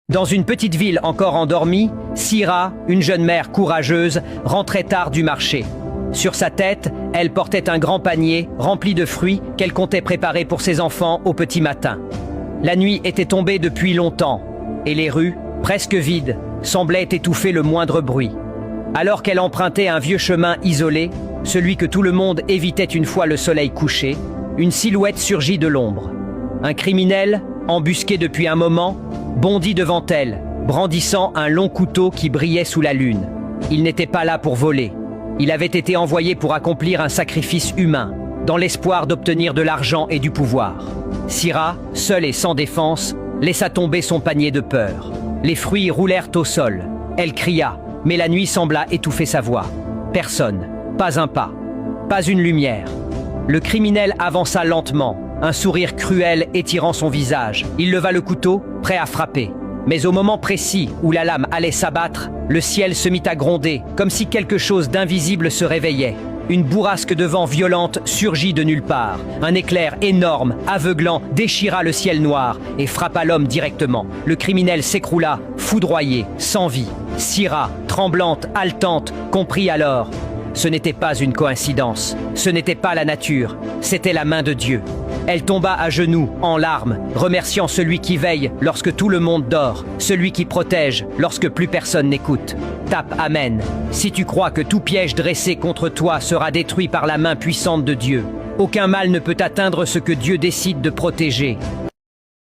Dans une petite ville encore endormie, Syrah, une jeune mère courageuse, rentrait tard du marché. Sur sa tête, elle portait un grand panier rempli de fruits qu'elle comptait préparer pour ses enfants au petit matin. La nuit était tombée depuis longtemps, et les rues, presque vides, semblaient étouffer le moindre bruit. Alors qu'elle empruntait un vieux chemin isolé, celui que tout le monde évitait une fois le soleil couché, une silhouette surgit de l'ombre. Un criminel, embusqué depuis un moment, bondit devant elle, brandissant un long couteau qui brillait sous la lune. Il n'était pas là pour voler. Il avait été envoyé pour accomplir un sacrifice humain, dans l'espoir d'obtenir de l'argent et du pouvoir. Syrah, seule et sans défense, laissa tomber son panier de peur. Les fruits roulèrent au sol. Elle cria, mais la nuit sembla étouffer sa voix. Personne, pas un pas, pas une lumière. Le criminel avança lentement, un sourire cruel étirant son visage. Il leva le couteau, prêt à frapper. Mais au moment précis où la lame allait s'abattre, le ciel se mit à gronder, comme si quelque chose d'invisible se réveillait. Une bourrasque de vent violente surgit de nulle part. Un éclair énorme, aveuglant, déchira le ciel noir et frappa l'homme directement. Le criminel s'écroula, foudroyé, sans vie. Syrah, tremblante, haletante, comprit alors. Ce n'était pas une coïncidence, ce n'était pas la nature, c'était la main de Dieu. Elle tomba à genoux, en larmes, remerciant celui qui veille lorsque tout le monde dort, celui qui protège lorsque plus personne n'écoute. Tape Amen, si tu crois que tout piège dressé contre toi sera détruit par la main puissante de Dieu. Aucun mal ne peut atteindre ce que Dieu décide de protéger.